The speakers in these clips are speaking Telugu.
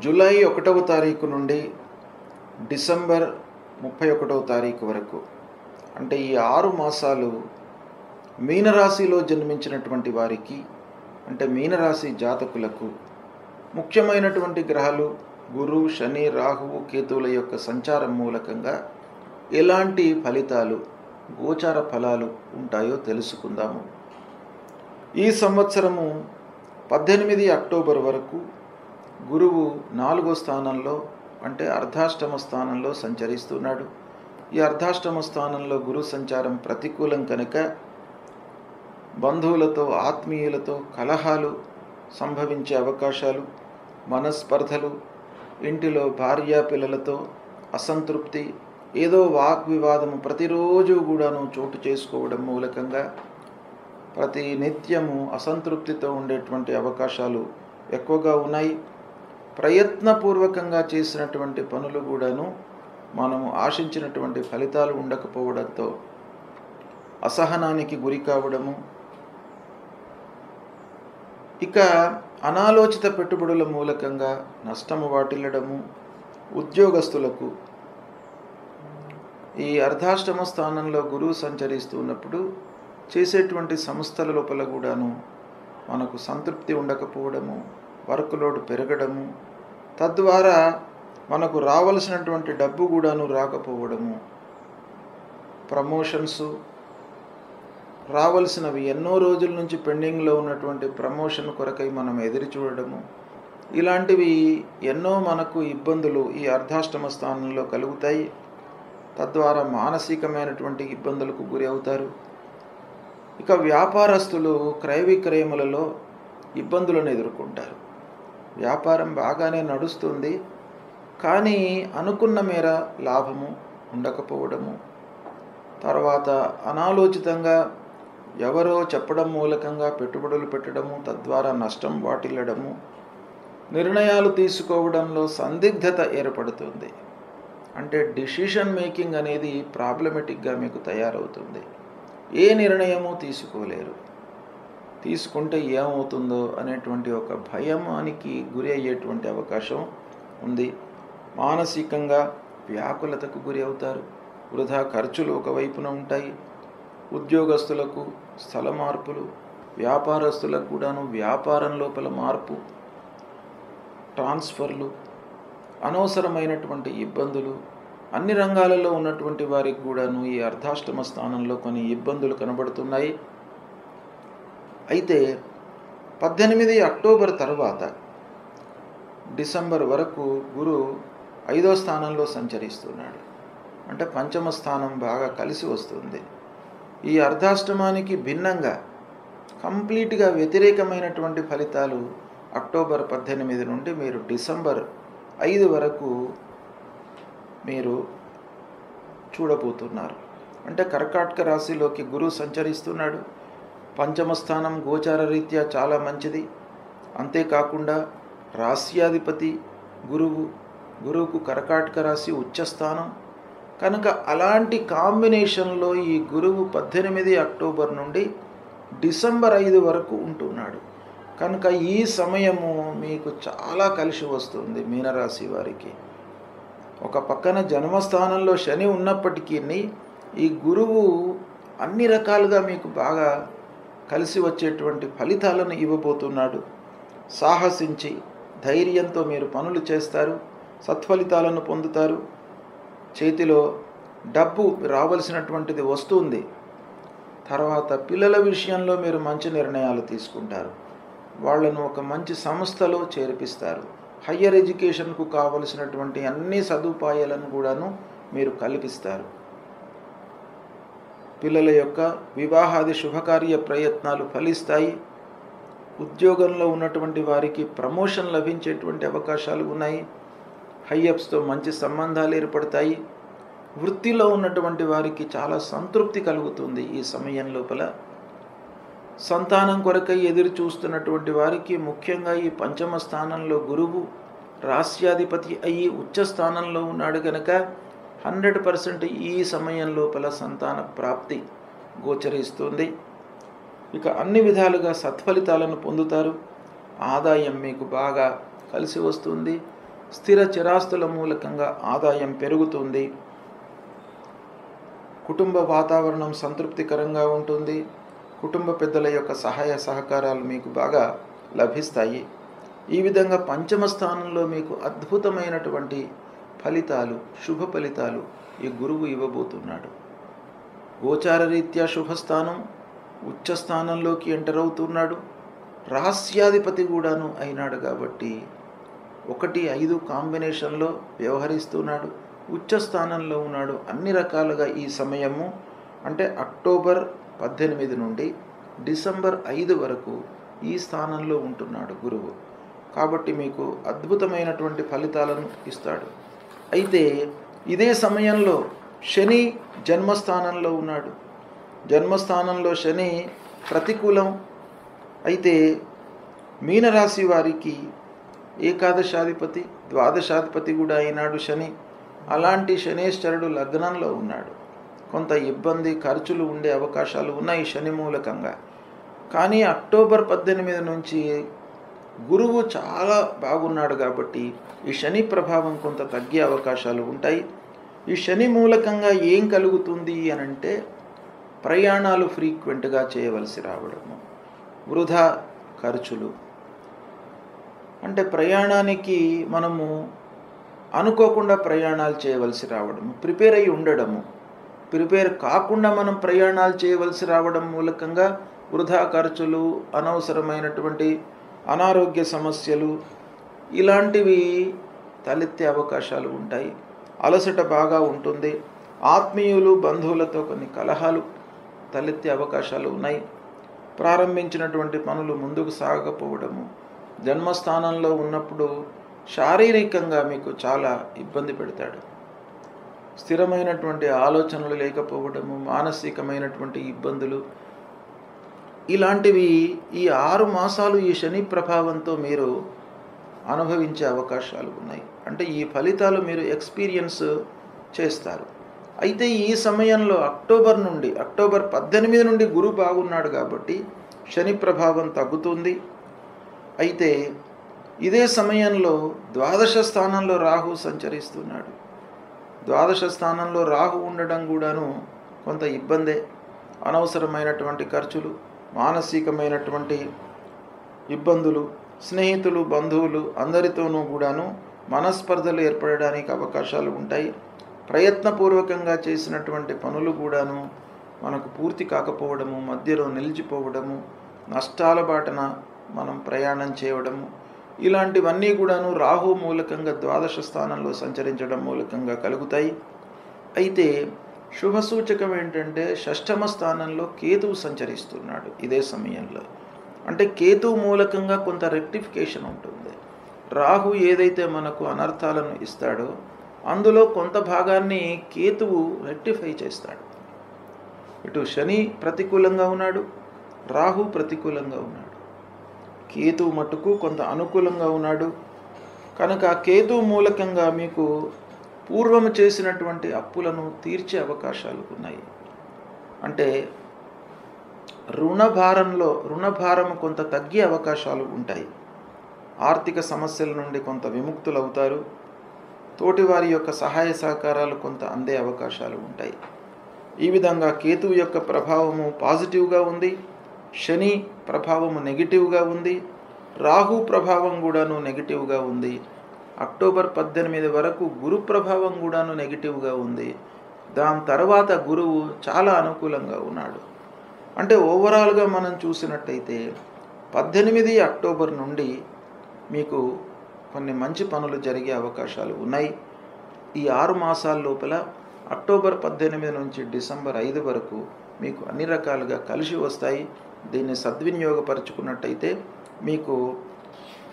జూలై 1వ తారీఖు నుండి డిసెంబర్ 31వ తారీఖు వరకు, అంటే ఈ 6 మాసాలు మీనరాశిలో జన్మించినటువంటి వారికి, అంటే మీనరాశి జాతకులకు ముఖ్యమైనటువంటి గ్రహాలు గురు, శని, రాహువు, కేతువుల యొక్క సంచారం మూలకంగా ఎలాంటి ఫలితాలు, గోచార ఫలాలు ఉంటాయో తెలుసుకుందాము. ఈ సంవత్సరము 18 అక్టోబర్ వరకు గురువు 4వ స్థానంలో, అంటే అర్ధాష్టమ స్థానంలో సంచరిస్తున్నాడు. ఈ అర్ధాష్టమ స్థానంలో గురు సంచారం ప్రతికూలం కనుక బంధువులతో, ఆత్మీయులతో కలహాలు సంభవించే అవకాశాలు, మనస్పర్ధలు, ఇంటిలో భార్యా పిల్లలతో అసంతృప్తి, ఏదో వాగ్వివాదము ప్రతిరోజు కూడాను చోటు చేసుకోవడం మూలకంగా ప్రతి నిత్యము అసంతృప్తితో ఉండేటువంటి అవకాశాలు ఎక్కువగా ఉన్నాయి. ప్రయత్నపూర్వకంగా చేసినటువంటి పనులు కూడాను మనము ఆశించినటువంటి ఫలితాలు ఉండకపోవడంతో అసహనానికి గురి కావడము, ఇక అనాలోచిత పెట్టుబడుల మూలకంగా నష్టము వాటిల్లడము, ఉద్యోగస్తులకు ఈ అర్ధాష్టమ స్థానంలో గురువు సంచరిస్తున్నప్పుడు చేసేటువంటి సంస్థల లోపల కూడాను మనకు సంతృప్తి ఉండకపోవడము, వర్క్ లోడ్ పెరగడము, తద్వారా మనకు రావలసినటువంటి డబ్బు కూడాను రాకపోవడము, ప్రమోషన్స్ రావలసినవి ఎన్నో రోజుల నుంచి పెండింగ్లో ఉన్నటువంటి ప్రమోషన్ కొరకై మనం ఎదురు చూడడము, ఇలాంటివి ఎన్నో మనకు ఇబ్బందులు ఈ అర్ధాష్టమ స్థానంలో కలుగుతాయి. తద్వారా మానసికమైనటువంటి ఇబ్బందులకు గురి అవుతారు. ఇక వ్యాపారస్తులు క్రయ విక్రయములలో ఇబ్బందులను ఎదుర్కొంటారు. వ్యాపారం బాగానే నడుస్తుంది, కానీ అనుకున్న మేర లాభము ఉండకపోవడము, తర్వాత అనాలోచితంగా ఎవరో చెప్పడం మూలకంగా పెట్టుబడులు పెట్టడము, తద్వారా నష్టం వాటిల్లడము, నిర్ణయాలు తీసుకోవడంలో సందిగ్ధత ఏర్పడుతుంది. అంటే డిసిషన్ మేకింగ్ అనేది ప్రాబ్లమెటిక్గా మీకు తయారవుతుంది. ఏ నిర్ణయము తీసుకోలేరు. తీసుకుంటే ఏమవుతుందో అనేటువంటి ఒక భయానికి గురి అయ్యేటువంటి అవకాశం ఉంది. మానసికంగా వ్యాకులతకు గురి అవుతారు. వృధా ఖర్చులు ఒకవైపున ఉంటాయి. ఉద్యోగస్తులకు స్థల మార్పులు, వ్యాపారస్తులకు కూడాను వ్యాపారం లోపల మార్పు, ట్రాన్స్ఫర్లు, అనవసరమైనటువంటి ఇబ్బందులు, అన్ని రంగాలలో ఉన్నటువంటి వారికి కూడాను ఈ అర్ధాష్టమ స్థానంలో కొన్ని ఇబ్బందులు కనబడుతున్నాయి. అయితే 18 అక్టోబర్ తర్వాత డిసెంబర్ వరకు గురు 5వ స్థానంలో సంచరిస్తున్నాడు. అంటే పంచమ స్థానం బాగా కలిసి వస్తుంది. ఈ అర్ధాష్టమానికి భిన్నంగా కంప్లీట్గా వ్యతిరేకమైనటువంటి ఫలితాలు అక్టోబర్ 18 నుండి మీరు డిసెంబర్ 5 వరకు మీరు చూడబోతున్నారు. అంటే కర్కాటక రాశిలోకి గురువు సంచరిస్తున్నాడు. పంచమ స్థానం గోచార రీత్యా చాలా మంచిది. అంతేకాకుండా రాశ్యాధిపతి గురువుకు కర్కాటక రాశి ఉచ్చస్థానం కనుక అలాంటి కాంబినేషన్లో ఈ గురువు 18 అక్టోబర్ నుండి డిసెంబర్ 5 వరకు ఉంటున్నాడు. కనుక ఈ సమయము మీకు చాలా కలిసి వస్తుంది మీనరాశి వారికి. ఒక పక్కన జన్మస్థానంలో శని ఉన్నప్పటికీ ఈ గురువు అన్ని రకాలుగా మీకు బాగా కలిసి వచ్చేటువంటి ఫలితాలను ఇవ్వబోతున్నాడు. సాహసించి ధైర్యంతో మీరు పనులు చేస్తారు, సత్ఫలితాలను పొందుతారు. చేతిలో డబ్బు రావలసినటువంటిది వస్తుంది. తర్వాత పిల్లల విషయంలో మీరు మంచి నిర్ణయాలు తీసుకుంటారు. వాళ్ళను ఒక మంచి సంస్థలో చేర్పిస్తారు. హయ్యర్ ఎడ్యుకేషన్కు కావలసినటువంటి అన్ని సదుపాయాలను కూడాను మీరు కల్పిస్తారు. పిల్లల యొక్క వివాహాది శుభకార్య ప్రయత్నాలు ఫలిస్తాయి. ఉద్యోగంలో ఉన్నటువంటి వారికి ప్రమోషన్ లభించేటువంటి అవకాశాలు ఉన్నాయి. హైయప్స్తో మంచి సంబంధాలు ఏర్పడతాయి. వృత్తిలో ఉన్నటువంటి వారికి చాలా సంతృప్తి కలుగుతుంది. ఈ సమయం లోపల సంతానం కొరకై ఎదురు చూస్తున్నటువంటి వారికి, ముఖ్యంగా ఈ పంచమ స్థానంలో గురువు రాశ్యాధిపతి అయ్యి ఉచ్చ స్థానంలో ఉన్నాడు కనుక 100% ఈ సమయం లోపల సంతాన ప్రాప్తి గోచరిస్తుంది. ఇక అన్ని విధాలుగా సత్ఫలితాలను పొందుతారు. ఆదాయం మీకు బాగా కలిసి వస్తుంది. స్థిర చిరాస్తుల మూలకంగా ఆదాయం పెరుగుతుంది. కుటుంబ వాతావరణం సంతృప్తికరంగా ఉంటుంది. కుటుంబ పెద్దల యొక్క సహాయ సహకారాలు మీకు బాగా లభిస్తాయి. ఈ విధంగా పంచమ స్థానంలో మీకు అద్భుతమైనటువంటి ఫలితాలు, శుభ ఫలితాలు ఈ గురువు ఇవ్వబోతున్నాడు. గోచార రీత్యా శుభస్థానం, ఉచ్చ స్థానంలోకి ఎంటర్ అవుతున్నాడు. రహస్యాధిపతి కూడాను అయినాడు కాబట్టి 1-5 కాంబినేషన్లో వ్యవహరిస్తున్నాడు. ఉచ్చ స్థానంలో ఉన్నాడు. అన్ని రకాలుగా ఈ సమయము అంటే అక్టోబర్ 18 నుండి డిసెంబర్ 5 వరకు ఈ స్థానంలో ఉంటున్నాడు గురువు. కాబట్టి మీకు అద్భుతమైనటువంటి ఫలితాలను ఇస్తాడు. అయితే ఇదే సమయంలో శని జన్మస్థానంలో ఉన్నాడు. జన్మస్థానంలో శని ప్రతికూలం. అయితే మీనరాశి వారికి ఏకాదశాధిపతి, ద్వాదశాధిపతి కూడా అయినాడు శని. అలాంటి శనేశ్వరుడు లగ్నంలో ఉన్నాడు. కొంత ఇబ్బంది, ఖర్చులు ఉండే అవకాశాలు ఉన్నాయి శని మూలకంగా. కానీ అక్టోబర్ 18 నుంచి గురువు చాలా బాగున్నాడు కాబట్టి ఈ శని ప్రభావం కొంత తగ్గే అవకాశాలు ఉంటాయి. ఈ శని మూలకంగా ఏం కలుగుతుంది అనంటే ప్రయాణాలు ఫ్రీక్వెంట్గా చేయవలసి రావడము, వృధా ఖర్చులు. అంటే ప్రయాణానికి మనము అనుకోకుండా ప్రయాణాలు చేయవలసి రావడము, ప్రిపేర్ అయి ఉండడము, ప్రిపేర్ కాకుండా మనం ప్రయాణాలు చేయవలసి రావడం మూలకంగా వృధా ఖర్చులు, అనవసరమైనటువంటి అనారోగ్య సమస్యలు ఇలాంటివి తలెత్తే అవకాశాలు ఉంటాయి. అలసట బాగా ఉంటుంది. ఆత్మీయులు, బంధువులతో కొన్ని కలహాలు తలెత్తే అవకాశాలు ఉన్నాయి. ప్రారంభించినటువంటి పనులు ముందుకు సాగకపోవడము, జన్మస్థానంలో ఉన్నప్పుడు శారీరకంగా మీకు చాలా ఇబ్బంది పెడతాడు. స్థిరమైనటువంటి ఆలోచనలు లేకపోవడము, మానసికమైనటువంటి ఇబ్బందులు ఇలాంటివి ఈ 6 మాసాలు ఈ శని ప్రభావంతో మీరు అనుభవించే అవకాశాలు ఉన్నాయి. అంటే ఈ ఫలితాలు మీరు ఎక్స్పీరియన్స్ చేస్తారు. అయితే ఈ సమయంలో అక్టోబర్ 18 నుండి గురువు బాగున్నాడు కాబట్టి శని ప్రభావం తగ్గుతుంది. అయితే ఇదే సమయంలో ద్వాదశ స్థానంలో రాహు సంచరిస్తున్నాడు. ద్వాదశ స్థానంలో రాహు ఉండడం కూడాను కొంత ఇబ్బందే. అనవసరమైనటువంటి ఖర్చులు, మానసికమైనటువంటి ఇబ్బందులు, స్నేహితులు, బంధువులు అందరితోనూ కూడాను మనస్పర్ధలు ఏర్పడడానికి అవకాశాలు ఉంటాయి. ప్రయత్నపూర్వకంగా చేసినటువంటి పనులు కూడాను మనకు పూర్తి కాకపోవడము, మధ్యలో నిలిచిపోవడము, నష్టాల బాటన మనం ప్రయాణం చేయడము ఇలాంటివన్నీ కూడాను రాహు మూలకంగా ద్వాదశ స్థానంలో సంచరించడం మూలకంగా కలుగుతాయి. అయితే శుభసూచకం ఏంటంటే షష్ఠమ స్థానంలో కేతువు సంచరిస్తున్నాడు ఇదే సమయంలో. అంటే కేతువు మూలకంగా కొంత రెక్టిఫికేషన్ ఉంటుంది. రాహు ఏదైతే మనకు అనర్థాలను ఇస్తాడో అందులో కొంత భాగాన్ని కేతువు రెక్టిఫై చేస్తాడు. ఇటు శని ప్రతికూలంగా ఉన్నాడు, రాహు ప్రతికూలంగా ఉన్నాడు. కేతువు మట్టుకు కొంత అనుకూలంగా ఉన్నాడు. కనుక కేతువు మూలకంగా మీకు పూర్వము చేసినటువంటి అప్పులను తీర్చే అవకాశాలు ఉన్నాయి. అంటే రుణభారం కొంత తగ్గే అవకాశాలు ఉంటాయి. ఆర్థిక సమస్యల నుండి కొంత విముక్తులవుతారు. తోటివారి యొక్క సహాయ సహకారాలు కొంత అందే అవకాశాలు ఉంటాయి. ఈ విధంగా కేతువు యొక్క ప్రభావము పాజిటివ్గా ఉంది, శని ప్రభావము నెగిటివ్గా ఉంది, రాహు ప్రభావం కూడాను నెగిటివ్గా ఉంది. అక్టోబర్ 18 వరకు గురు ప్రభావం కూడాను నెగిటివ్గా ఉంది. దాని తర్వాత గురువు చాలా అనుకూలంగా ఉన్నాడు. అంటే ఓవరాల్గా మనం చూసినట్టయితే 18 అక్టోబర్ నుండి మీకు కొన్ని మంచి పనులు జరిగే అవకాశాలు ఉన్నాయి. ఈ 6 మాసాల లోపల అక్టోబర్ 18 నుంచి డిసెంబర్ 5 వరకు మీకు అన్ని రకాలుగా కలిసి వస్తాయి. దీన్ని సద్వినియోగపరుచుకున్నట్టయితే మీకు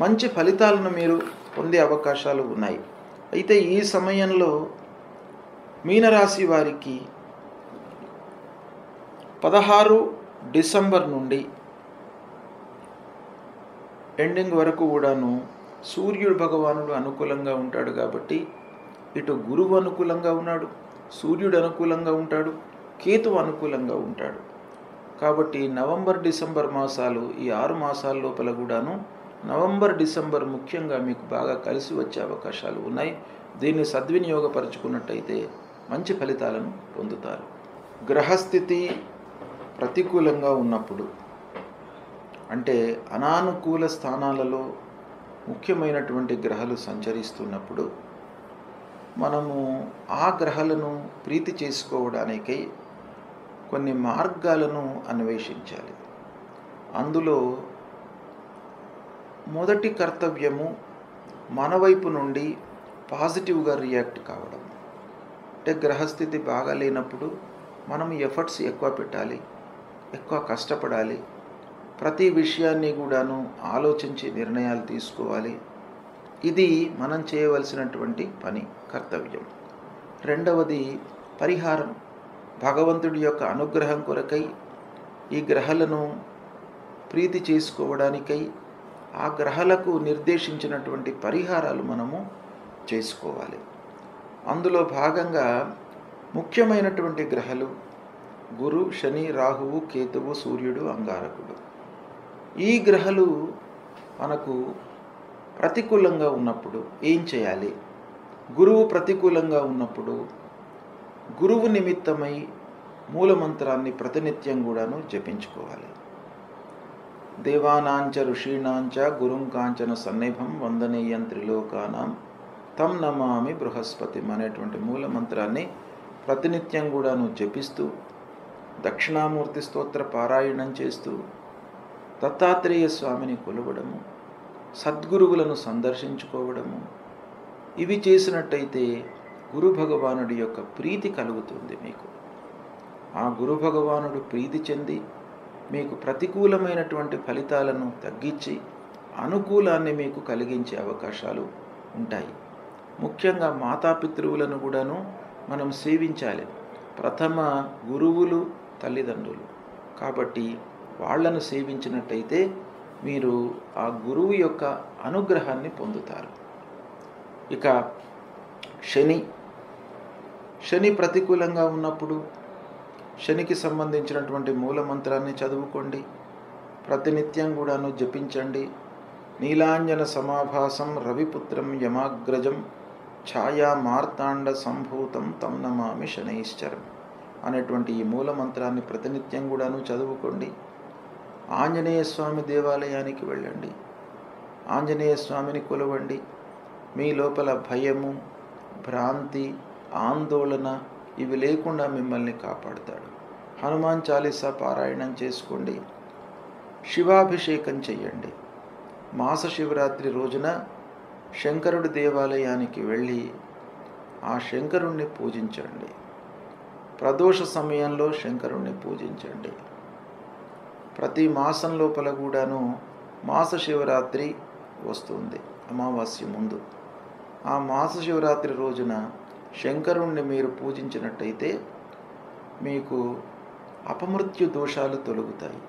మంచి ఫలితాలను మీరు పొందే అవకాశాలు ఉన్నాయి. అయితే ఈ సమయంలో మీనరాశి వారికి 16 డిసెంబర్ నుండి ఎండింగ్ వరకు కూడాను సూర్యుడు భగవానుడు అనుకూలంగా ఉంటాడు కాబట్టి ఇటు గురువు అనుకూలంగా ఉన్నాడు, సూర్యుడు అనుకూలంగా ఉంటాడు, కేతువు అనుకూలంగా ఉంటాడు. కాబట్టి నవంబర్ డిసెంబర్ మాసాలు ఈ 6 మాసాల లోపల కూడాను నవంబర్, డిసెంబర్ ముఖ్యంగా మీకు బాగా కలిసి వచ్చే అవకాశాలు ఉన్నాయి. దీన్ని సద్వినియోగపరుచుకున్నట్టయితే మంచి ఫలితాలను పొందుతారు. గ్రహస్థితి ప్రతికూలంగా ఉన్నప్పుడు, అంటే అనానుకూల స్థానాలలో ముఖ్యమైనటువంటి గ్రహాలు సంచరిస్తున్నప్పుడు మనము ఆ గ్రహాలను ప్రీతి చేసుకోవడానికై కొన్ని మార్గాలను అన్వేషించాలి. అందులో మొదటి కర్తవ్యము మన వైపు నుండి పాజిటివ్గా రియాక్ట్ కావడం. అంటే గ్రహస్థితి బాగా లేనప్పుడు మనం ఎఫర్ట్స్ ఎక్కువ పెట్టాలి, ఎక్కువ కష్టపడాలి, ప్రతి విషయాన్ని కూడాను ఆలోచించి నిర్ణయాలు తీసుకోవాలి. ఇది మనం చేయవలసినటువంటి పని, కర్తవ్యం. రెండవది పరిహారం. భగవంతుడి యొక్క అనుగ్రహం కొరకై ఈ గ్రహాలను ప్రీతి చేసుకోవడానికై ఆ గ్రహాలకు నిర్దేశించినటువంటి పరిహారాలు మనము చేసుకోవాలి. అందులో భాగంగా ముఖ్యమైనటువంటి గ్రహాలు గురు, శని, రాహువు, కేతువు, సూర్యుడు, అంగారకుడు. ఈ గ్రహాలు మనకు ప్రతికూలంగా ఉన్నప్పుడు ఏం చేయాలి? గురువు ప్రతికూలంగా ఉన్నప్పుడు గురువు నిమిత్తమై మూలమంత్రాన్ని ప్రతినిత్యం కూడాను జపించుకోవాలి. దేవానాంచ ఋషీణాంచ గురుం కాంచన సన్నిభం వందనీయం త్రిలోకానాం తం నమామి బృహస్పతిం అనేటువంటి మూలమంత్రాన్ని ప్రతినిత్యం కూడాను జపిస్తూ, దక్షిణామూర్తి స్తోత్ర పారాయణం చేస్తూ, దత్తాత్రేయ స్వామిని కొలవడము, సద్గురువులను సందర్శించుకోవడము, ఇవి చేసినట్టయితే గురు భగవానుడి యొక్క ప్రీతి కలుగుతుంది మీకు. ఆ గురు భగవానుడు ప్రీతి చెంది మీకు ప్రతికూలమైనటువంటి ఫలితాలను తగ్గించి అనుకూలాన్ని మీకు కలిగించే అవకాశాలు ఉంటాయి. ముఖ్యంగా మాతాపితృవులను కూడాను మనం సేవించాలి. ప్రథమ గురువులు తల్లిదండ్రులు కాబట్టి వాళ్లను సేవించినట్టయితే మీరు ఆ గురువు యొక్క అనుగ్రహాన్ని పొందుతారు. ఇక శని ప్రతికూలంగా ఉన్నప్పుడు శనికి సంబంధించినటువంటి మూలమంత్రాన్ని చదువుకోండి, ప్రతినిత్యం కూడాను జపించండి. నీలాంజన సమాభాసం రవిపుత్రం యమాగ్రజం ఛాయా మార్తాండ సంభూతం తం నమామి శనైశ్చరం అనేటువంటి ఈ మూలమంత్రాన్ని ప్రతినిత్యం కూడాను చదువుకోండి. ఆంజనేయ స్వామి దేవాలయానికి వెళ్ళండి, ఆంజనేయ స్వామిని కొలవండి. మీ లోపల భయము, భ్రాంతి, ఆందోళన ఇవి లేకుండా మిమ్మల్ని కాపాడుతాడు. హనుమాన్ చాలీసా పారాయణం చేసుకోండి, శివాభిషేకం చెయ్యండి. మాస శివరాత్రి రోజున శంకరుడి దేవాలయానికి వెళ్ళి ఆ శంకరుణ్ణి పూజించండి. ప్రదోష సమయంలో శంకరుణ్ణి పూజించండి. ప్రతి మాసం లోపల కూడాను మాస శివరాత్రి వస్తుంది, అమావాస్య ముందు. ఆ మాస శివరాత్రి రోజున శంకరుణ్ణి మీరు పూజించినట్టయితే మీకు అపమృత్యు దోషాలు తొలగుతాయి.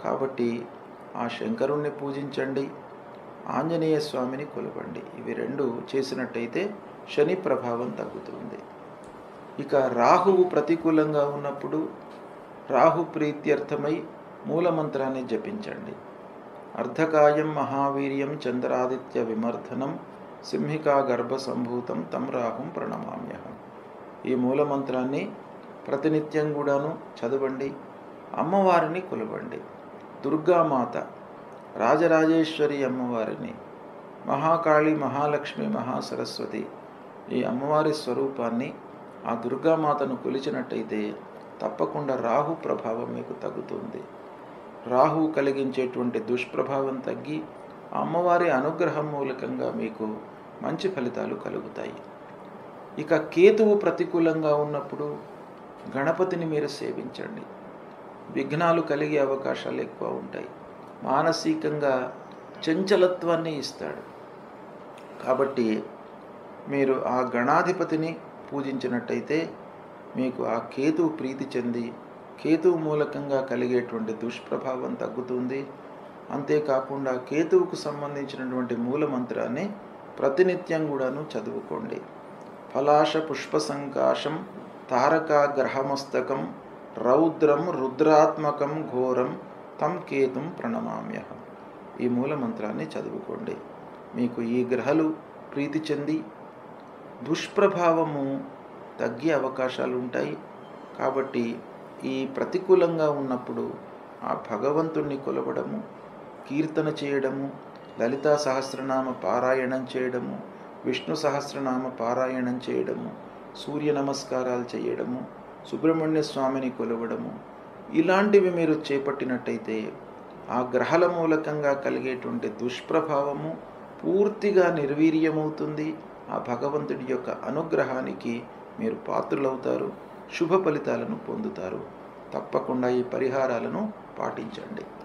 కాబట్టి ఆ శంకరుణ్ణి పూజించండి, ఆంజనేయ స్వామిని కొలవండి. ఇవి రెండు చేసినట్టయితే శని ప్రభావం తగ్గుతుంది. ఇక రాహువు ప్రతికూలంగా ఉన్నప్పుడు రాహు ప్రీత్యర్థమై మూలమంత్రాన్ని జపించండి. అర్ధకాయం మహావీర్యం చంద్రాదిత్య విమర్ధనం సింహికా గర్భ సంభూతం తం రాహుం ప్రణమామ్యహం. ఈ మూలమంత్రాన్ని ప్రతినిత్యం కూడాను చదవండి. అమ్మవారిని కొలవండి. దుర్గామాత, రాజరాజేశ్వరి అమ్మవారిని, మహాకాళి, మహాలక్ష్మి, మహాసరస్వతి ఈ అమ్మవారి స్వరూపాన్ని, ఆ దుర్గామాతను కొలిచినట్టయితే తప్పకుండా రాహు ప్రభావం మీకు తగ్గుతుంది. రాహువు కలిగించేటువంటి దుష్ప్రభావం తగ్గి అమ్మవారి అనుగ్రహం మూలకంగా మీకు మంచి ఫలితాలు కలుగుతాయి. ఇక కేతువు ప్రతికూలంగా ఉన్నప్పుడు గణపతిని మీరు సేవించండి. విఘ్నాలు కలిగే అవకాశాలు ఎక్కువ ఉంటాయి. మానసికంగా చంచలత్వాన్ని ఇస్తాడు. కాబట్టి మీరు ఆ గణాధిపతిని పూజించినట్టయితే మీకు ఆ కేతువు ప్రీతి చెంది కేతువు మూలకంగా కలిగేటువంటి దుష్ప్రభావం తగ్గుతుంది. అంతేకాకుండా కేతువుకు సంబంధించినటువంటి మూలమంత్రాన్ని ప్రతినిత్యం కూడాను చదువుకోండి. ఫలాశ పుష్ప సంకాశం తారకా గ్రహమస్తకం రౌద్రం రుద్రాత్మకం ఘోరం తం కేతుం ప్రణమామ్యహం. ఈ మూలమంత్రాన్ని చదువుకోండి. మీకు ఈ గ్రహాలు ప్రీతి చెంది దుష్ప్రభావము తగ్గే అవకాశాలు ఉంటాయి. కాబట్టి ఈ ప్రతికూలంగా ఉన్నప్పుడు ఆ భగవంతుణ్ణి కొలవడము, కీర్తన చేయడము, లలితా సహస్రనామ పారాయణం చేయడము, విష్ణు సహస్రనామ పారాయణం చేయడము, సూర్య నమస్కారాలు చేయడము, సుబ్రహ్మణ్య స్వామిని కొలవడము, ఇలాంటివి మీరు చేపట్టినట్టయితే ఆ గ్రహాల మూలకంగా కలిగేటువంటి దుష్ప్రభావము పూర్తిగా నిర్వీర్యమవుతుంది. ఆ భగవంతుడి యొక్క అనుగ్రహానికి మీరు పాత్రులవుతారు, శుభ ఫలితాలను పొందుతారు. తప్పకుండా ఈ పరిహారాలను పాటించండి.